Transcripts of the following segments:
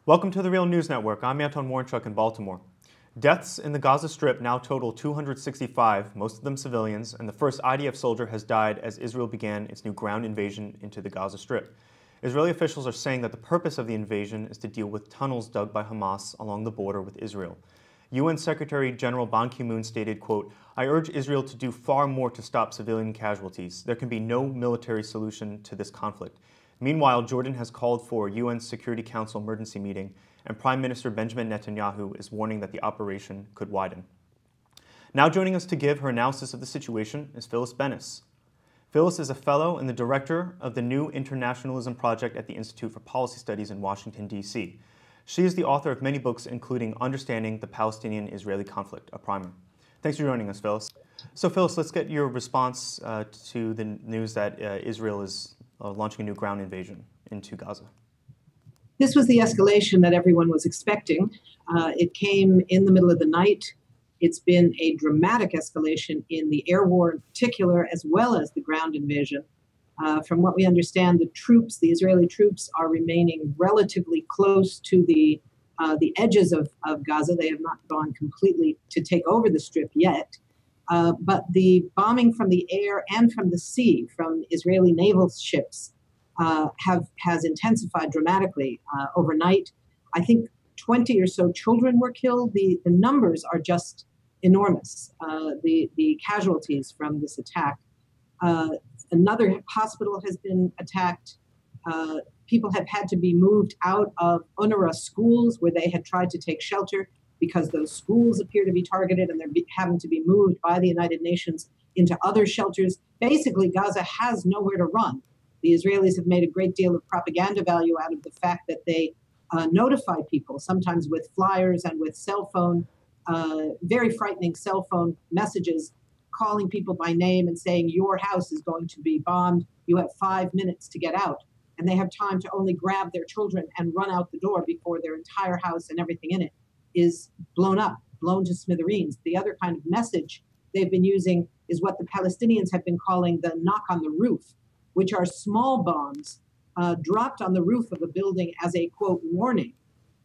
Welcome to the Real News Network. I'm Anton Warnchuk in Baltimore. Deaths in the Gaza Strip now total 265, most of them civilians, and the first IDF soldier has died as Israel began its new ground invasion into the Gaza Strip. Israeli officials are saying that the purpose of the invasion is to deal with tunnels dug by Hamas along the border with Israel. UN Secretary General Ban Ki-moon stated, quote, "I urge Israel to do far more to stop civilian casualties. There can be no military solution to this conflict." Meanwhile, Jordan has called for a UN Security Council emergency meeting, and Prime Minister Benjamin Netanyahu is warning that the operation could widen. Now joining us to give her analysis of the situation is Phyllis Bennis. Phyllis is a fellow and the director of the New Internationalism Project at the Institute for Policy Studies in Washington, D.C. She is the author of many books, including Understanding the Palestinian-Israeli Conflict, a primer. Thanks for joining us, Phyllis. So, Phyllis, let's get your response to the news that Israel is launching a new ground invasion into Gaza. This was the escalation that everyone was expecting. It came in the middle of the night. It's been a dramatic escalation in the air war in particular, as well as the ground invasion. From what we understand, the Israeli troops are remaining relatively close to the edges of Gaza. They have not gone completely to take over the strip yet. But the bombing from the air and from the sea, from Israeli naval ships, has intensified dramatically overnight. I think 20 or so children were killed. The numbers are just enormous, the casualties from this attack. Another hospital has been attacked. People have had to be moved out of UNRWA schools where they had tried to take shelter because those schools appear to be targeted and they're having to be moved by the United Nations into other shelters. Basically, Gaza has nowhere to run. The Israelis have made a great deal of propaganda value out of the fact that they notify people, sometimes with flyers and with cell phone, very frightening cell phone messages, calling people by name and saying, your house is going to be bombed. You have 5 minutes to get out. And they have time to only grab their children and run out the door before their entire house and everything in it is blown up, blown to smithereens. The other kind of message they've been using is what the Palestinians have been calling the knock on the roof, which are small bombs dropped on the roof of a building as a, quote, warning,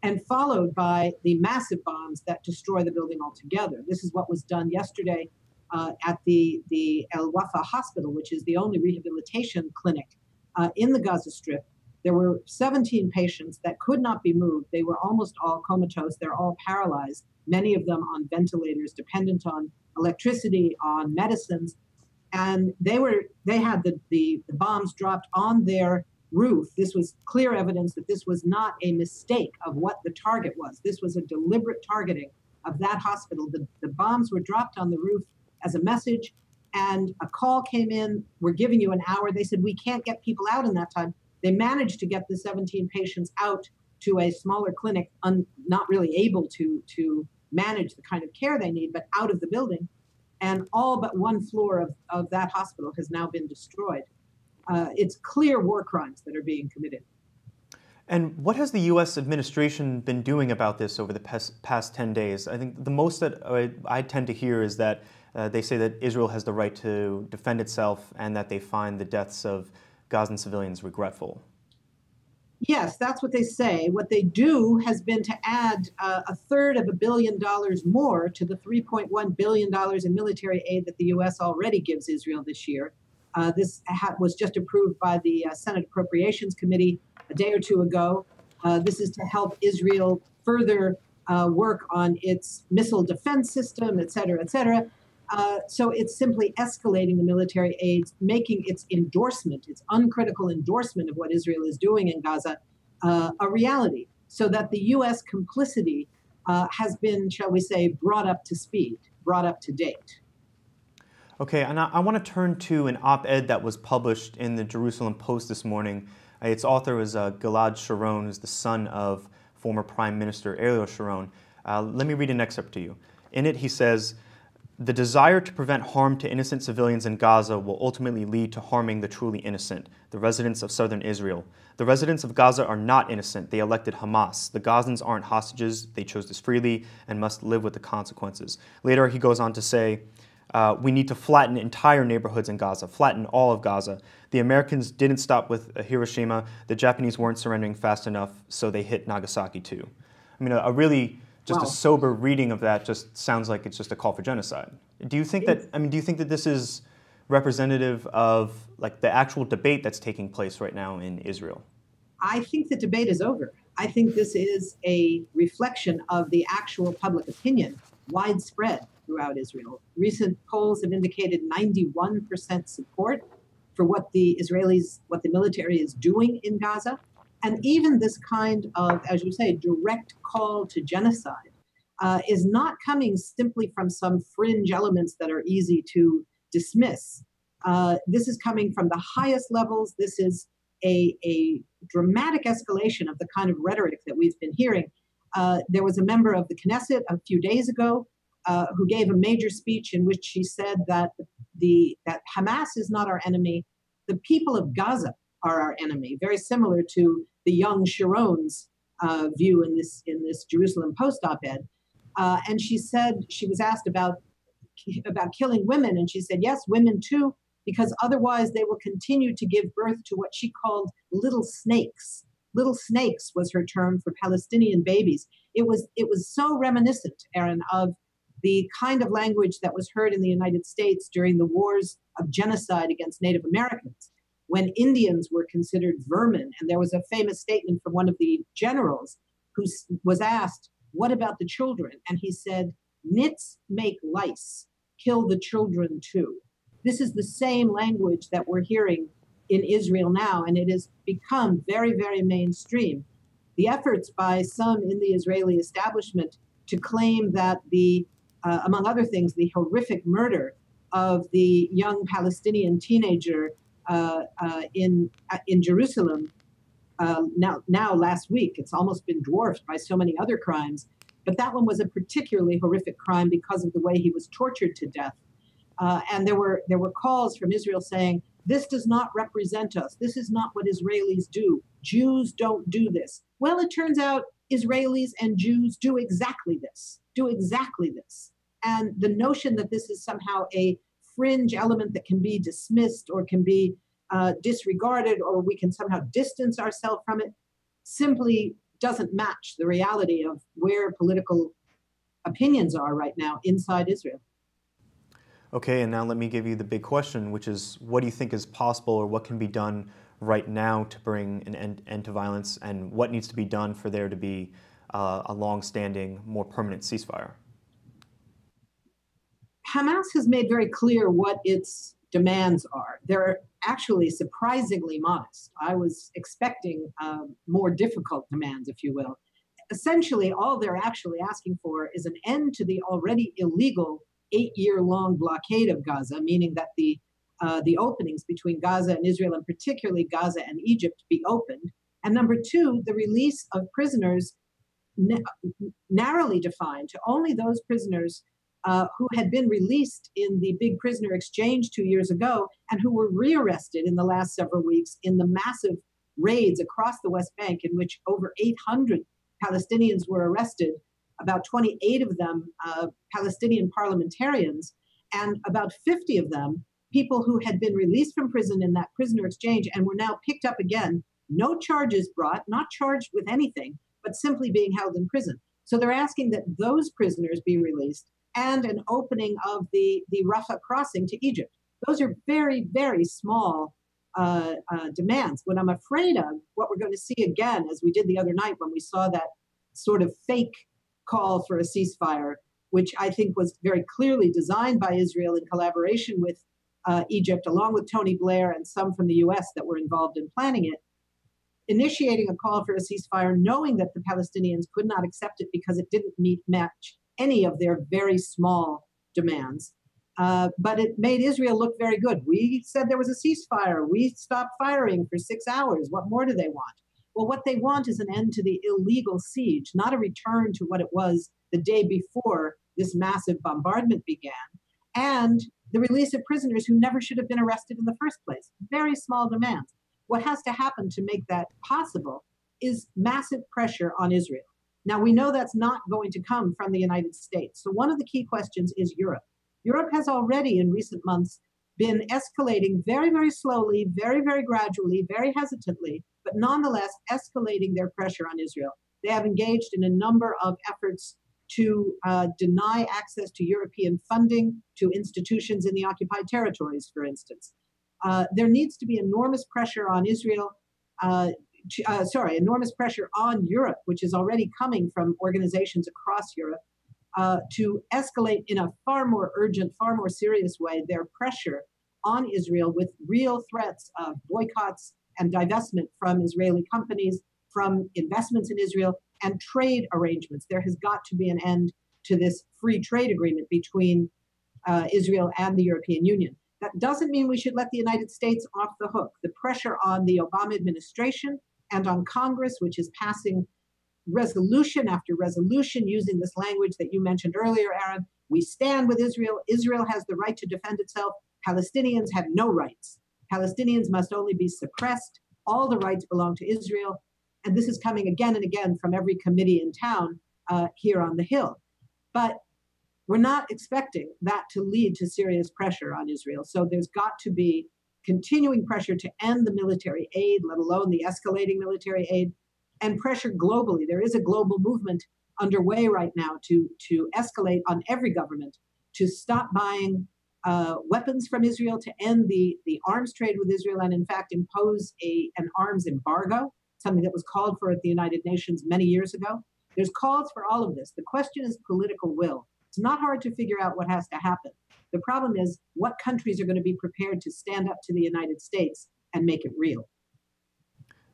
and followed by the massive bombs that destroy the building altogether. This is what was done yesterday at the El Wafa Hospital, which is the only rehabilitation clinic in the Gaza Strip. There were 17 patients that could not be moved. They were almost all comatose. They're all paralyzed, many of them on ventilators, dependent on electricity, on medicines. And they had the bombs dropped on their roof. This was clear evidence that this was not a mistake of what the target was. This was a deliberate targeting of that hospital. The bombs were dropped on the roof as a message, and a call came in, we're giving you an hour. They said, we can't get people out in that time. They managed to get the 17 patients out to a smaller clinic, not really able to manage the kind of care they need, but out of the building. And all but one floor of that hospital has now been destroyed. It's clear war crimes that are being committed. And what has the U.S. administration been doing about this over the past 10 days? I think the most that I tend to hear is that they say that Israel has the right to defend itself and that they find the deaths of Gazan civilians regretful. Yes, that's what they say. What they do has been to add a third of $1 billion more to the $3.1 billion in military aid that the U.S. already gives Israel this year. This was just approved by the Senate Appropriations Committee a day or two ago. This is to help Israel further work on its missile defense system, et cetera, et cetera. So it's simply escalating the military aid, making its endorsement, its uncritical endorsement of what Israel is doing in Gaza, a reality, so that the U.S. complicity has been, shall we say, brought up to speed, brought up to date. Okay, and I want to turn to an op-ed that was published in the Jerusalem Post this morning. Its author is Gilad Sharon, who's the son of former Prime Minister Ariel Sharon. Let me read an excerpt to you. In it, he says, "The desire to prevent harm to innocent civilians in Gaza will ultimately lead to harming the truly innocent, the residents of southern Israel. The residents of Gaza are not innocent. They elected Hamas. The Gazans aren't hostages. They chose this freely and must live with the consequences." Later, he goes on to say, we need to flatten entire neighborhoods in Gaza, flatten all of Gaza. The Americans didn't stop with Hiroshima. The Japanese weren't surrendering fast enough, so they hit Nagasaki too. I mean, a really just a sober reading of that just sounds like it's just a call for genocide. Do you think that? I mean, do you think that this is representative of like the actual debate that's taking place right now in Israel? I think the debate is over. I think this is a reflection of the actual public opinion, widespread throughout Israel. Recent polls have indicated 91% support for what the military is doing in Gaza. And even this kind of, as you say, direct call to genocide is not coming simply from some fringe elements that are easy to dismiss. This is coming from the highest levels. This is a dramatic escalation of the kind of rhetoric that we've been hearing. There was a member of the Knesset a few days ago who gave a major speech in which she said that that Hamas is not our enemy. The people of Gaza are our enemy, very similar to the young Sharon's view in this Jerusalem Post op-ed. And she said, she was asked about killing women, and she said, yes, women too, because otherwise they will continue to give birth to what she called little snakes. Little snakes was her term for Palestinian babies. It was so reminiscent, Aaron, of the kind of language that was heard in the United States during the wars of genocide against Native Americans, when Indians were considered vermin. And there was a famous statement from one of the generals who was asked, what about the children? And he said, nits make lice, kill the children too. This is the same language that we're hearing in Israel now, and it has become very, very mainstream. The efforts by some in the Israeli establishment to claim that among other things, the horrific murder of the young Palestinian teenager in Jerusalem now last week, it's almost been dwarfed by so many other crimes. But that one was a particularly horrific crime because of the way he was tortured to death. And there were calls from Israel saying, this does not represent us. This is not what Israelis do. Jews don't do this. Well, it turns out Israelis and Jews do exactly this. And the notion that this is somehow a fringe element that can be dismissed or can be disregarded, or we can somehow distance ourselves from it, simply doesn't match the reality of where political opinions are right now inside Israel. Okay, and now let me give you the big question, which is what do you think is possible or what can be done right now to bring an end to violence, and what needs to be done for there to be a long-standing, more permanent ceasefire? Hamas has made very clear what its demands are. They're actually surprisingly modest. I was expecting more difficult demands, if you will. Essentially, all they're actually asking for is an end to the already illegal 8-year-long blockade of Gaza, meaning that the openings between Gaza and Israel, and particularly Gaza and Egypt, be opened. And number two, the release of prisoners narrowly defined to only those prisoners who had been released in the big prisoner exchange 2 years ago and who were rearrested in the last several weeks in the massive raids across the West Bank in which over 800 Palestinians were arrested, about 28 of them Palestinian parliamentarians, and about 50 of them people who had been released from prison in that prisoner exchange and were now picked up again, no charges brought, not charged with anything, but simply being held in prison. So they're asking that those prisoners be released and an opening of the Rafah crossing to Egypt. Those are very, very small demands. What I'm afraid of, what we're going to see again, as we did the other night when we saw that sort of fake call for a ceasefire, which I think was very clearly designed by Israel in collaboration with Egypt, along with Tony Blair and some from the US that were involved in planning it, initiating a call for a ceasefire, knowing that the Palestinians could not accept it because it didn't match any of their very small demands. But it made Israel look very good. We said there was a ceasefire. We stopped firing for 6 hours. What more do they want? Well, what they want is an end to the illegal siege, not a return to what it was the day before this massive bombardment began, and the release of prisoners who never should have been arrested in the first place. Very small demands. What has to happen to make that possible is massive pressure on Israel. Now, we know that's not going to come from the United States. So one of the key questions is Europe. Europe has already, in recent months, been escalating very, very slowly, very, very gradually, very hesitantly, but nonetheless escalating their pressure on Israel. They have engaged in a number of efforts to deny access to European funding to institutions in the occupied territories, for instance. There needs to be enormous pressure on Israel, enormous pressure on Europe, which is already coming from organizations across Europe, to escalate in a far more urgent, far more serious way their pressure on Israel with real threats of boycotts and divestment from Israeli companies, from investments in Israel, and trade arrangements. There has got to be an end to this free trade agreement between Israel and the European Union. That doesn't mean we should let the United States off the hook. The pressure on the Obama administration and on Congress, which is passing resolution after resolution using this language that you mentioned earlier, Aaron. We stand with Israel. Israel has the right to defend itself. Palestinians have no rights. Palestinians must only be suppressed. All the rights belong to Israel. And this is coming again and again from every committee in town here on the Hill. But we're not expecting that to lead to serious pressure on Israel. So there's got to be continuing pressure to end the military aid, let alone the escalating military aid, and pressure globally. There is a global movement underway right now to escalate on every government to stop buying weapons from Israel, to end the arms trade with Israel, and in fact impose an arms embargo, something that was called for at the United Nations many years ago. There's calls for all of this. The question is political will. It's not hard to figure out what has to happen. The problem is what countries are going to be prepared to stand up to the United States and make it real.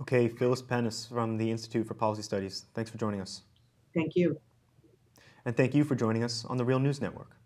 Okay, Phyllis Bennis from the Institute for Policy Studies. Thanks for joining us. Thank you. And thank you for joining us on the Real News Network.